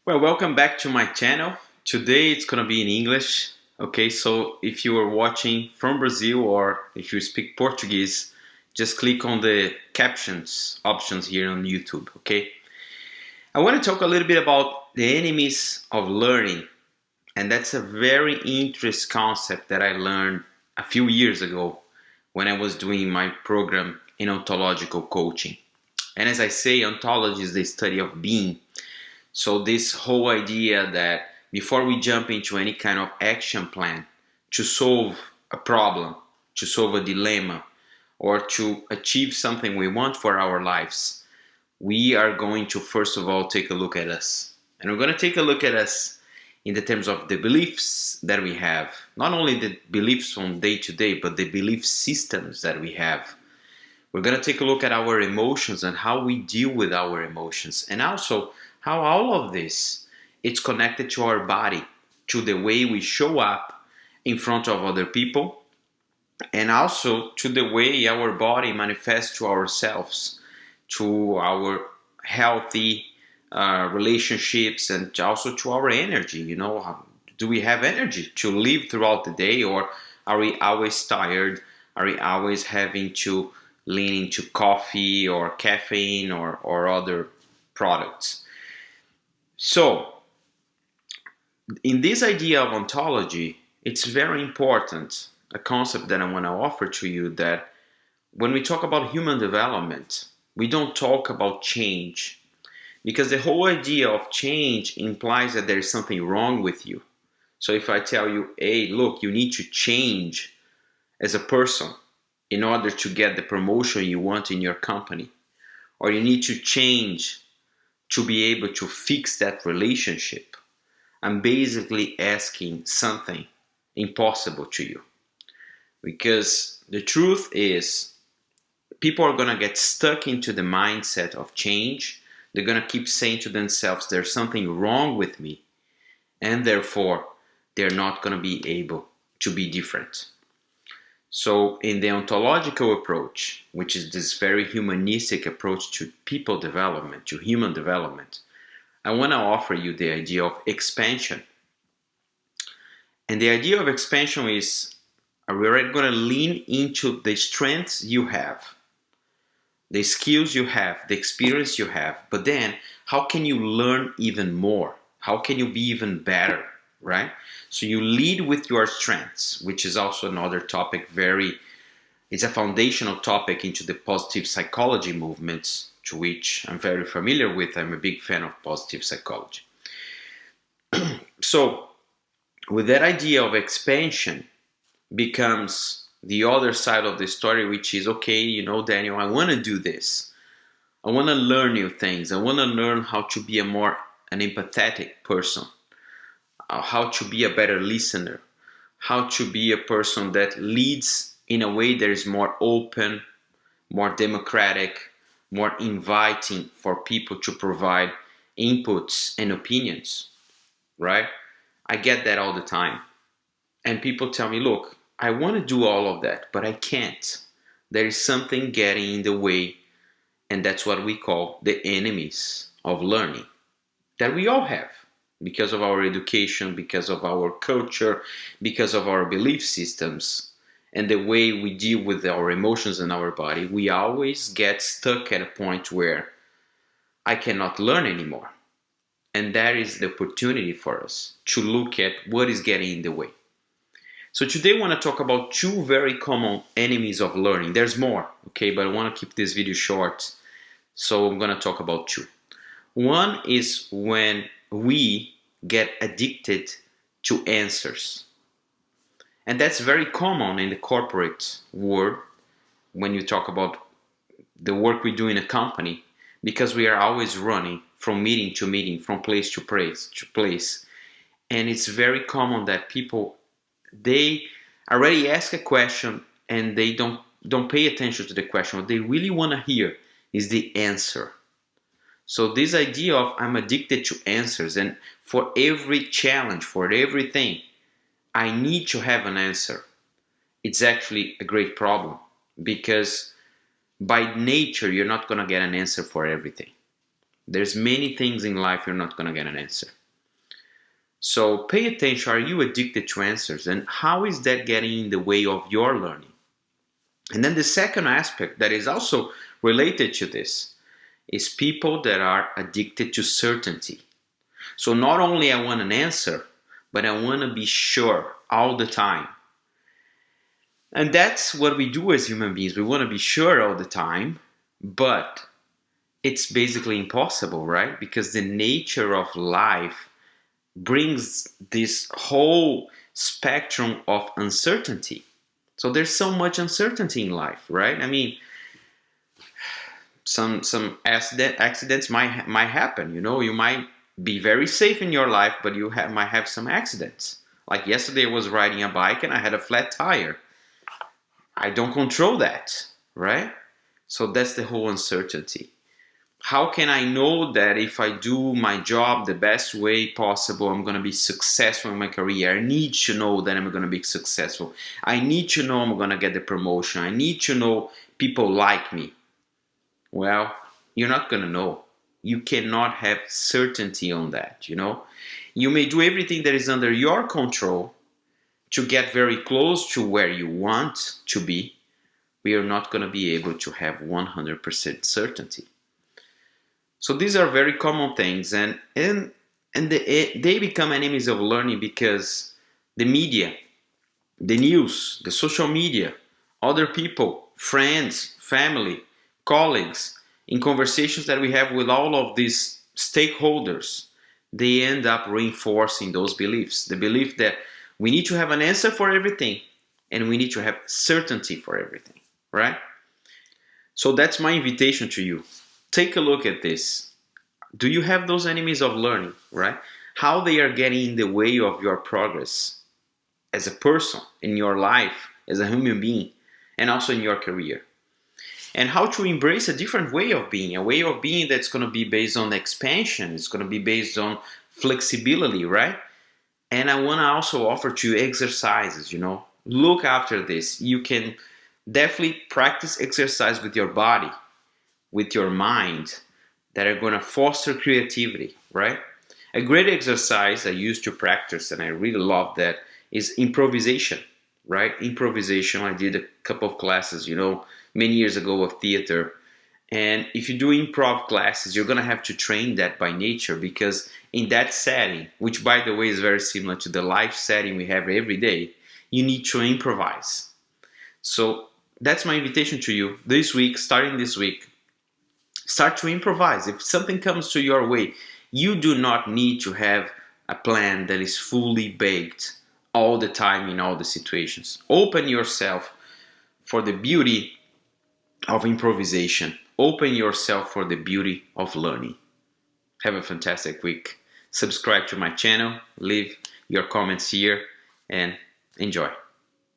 Well, welcome back to my channel. Today it's gonna be in English. Okay, so if you are watching from Brazil or if you speak Portuguese, just click on the captions options here on YouTube. Okay, I want to talk a little bit about the enemies of learning, and that's a very interesting concept that I learned a few years ago when I was doing my program in ontological coaching. And as I say, ontology is the study of being. So this whole idea that before we jump into any kind of action plan to solve a problem, to solve a dilemma, or to achieve something we want for our lives, we are going to first of all take a look at us. And we're going to take a look at us in the terms of the beliefs that we have. Not only the beliefs from day to day, but the belief systems that we have. We're going to take a look at our emotions and how we deal with our emotions, and also how all of this is connected to our body, to the way we show up in front of other people, and also to the way our body manifests to ourselves, to our healthy relationships, and also to our energy. Do we have energy to live throughout the day, or are we always tired? Are we always having to lean into coffee or caffeine or other products? So, in this idea of ontology, it's very important, a concept that I want to offer to you, that when we talk about human development, we don't talk about change, because the whole idea of change implies that there is something wrong with you. So if I tell you, hey, look, you need to change as a person in order to get the promotion you want in your company, or you need to change to be able to fix that relationship, I'm basically asking something impossible to you. Because the truth is, people are going to get stuck into the mindset of change. They're going to keep saying to themselves, there's something wrong with me, and therefore they're not going to be able to be different. So in the ontological approach, which is this very humanistic approach to people development, to human development, I want to offer you the idea of expansion. And the idea of expansion is, we're going to lean into the strengths you have, the skills you have, the experience you have, but then how can you learn even more? How can you be even better, right? So you lead with your strengths, which is also another topic, it's a foundational topic into the positive psychology movements, to which I'm very familiar with. I'm a big fan of positive psychology. So with that idea of expansion becomes the other side of the story, which is, okay, Daniel, I want to do this. I want to learn new things. I want to learn how to be an empathetic person, how to be a better listener, how to be a person that leads in a way that is more open, more democratic, more inviting for people to provide inputs and opinions, right? I get that all the time. And people tell me, look, I want to do all of that, but I can't. There is something getting in the way, and that's what we call the enemies of learning, that we all have. Because of our education, because of our culture, because of our belief systems, and the way we deal with our emotions in our body, we always get stuck at a point where I cannot learn anymore. And that is the opportunity for us to look at what is getting in the way. So today I want to talk about two very common enemies of learning. There's more, okay, but I want to keep this video short, so I'm going to talk about two. One is when we get addicted to answers. And that's very common in the corporate world when you talk about the work we do in a company, because we are always running from meeting to meeting, from place to place. And it's very common that people, they already ask a question and they don't pay attention to the question. What they really want to hear is the answer. So this idea of I'm addicted to answers, and for every challenge, for everything, I need to have an answer. It's actually a great problem, because by nature, you're not going to get an answer for everything. There's many things in life you're not going to get an answer. So pay attention. Are you addicted to answers? And how is that getting in the way of your learning? And then the second aspect that is also related to this is people that are addicted to certainty. So not only I want an answer, but I want to be sure all the time. And that's what we do as human beings. We want to be sure all the time, but it's basically impossible, right? Because the nature of life brings this whole spectrum of uncertainty. So there's so much uncertainty in life, right? I mean, some accidents might happen. You might be very safe in your life, but you might have some accidents. Like yesterday, I was riding a bike and I had a flat tire. I don't control that, right? So that's the whole uncertainty. How can I know that if I do my job the best way possible, I'm going to be successful in my career? I need to know that I'm going to be successful. I need to know I'm going to get the promotion. I need to know people like me. Well, you're not going to know. You cannot have certainty on that, You may do everything that is under your control to get very close to where you want to be. We are not going to be able to have 100% certainty. So these are very common things, and they become enemies of learning because the media, the news, the social media, other people, friends, family, colleagues, in conversations that we have with all of these stakeholders, they end up reinforcing those beliefs. The belief that we need to have an answer for everything and we need to have certainty for everything, right? So that's my invitation to you. Take a look at this. Do you have those enemies of learning, right? How they are getting in the way of your progress as a person, in your life, as a human being, and also in your career. And how to embrace a different way of being, a way of being that's going to be based on expansion, it's going to be based on flexibility, right? And I want to also offer to you exercises, Look after this. You can definitely practice exercise with your body, with your mind, that are going to foster creativity, right? A great exercise I used to practice, and I really love that, is improvisation, right? Improvisation. I did a couple of classes, many years ago of theater. And if you do improv classes, you're going to have to train that by nature, because in that setting, which by the way is very similar to the life setting we have every day, you need to improvise. So that's my invitation to you this week, starting this week. Start to improvise. If something comes to your way, you do not need to have a plan that is fully baked all the time in all the situations. Open yourself for the beauty of improvisation. Open yourself for the beauty of learning. Have a fantastic week. Subscribe to my channel, leave your comments here, and enjoy.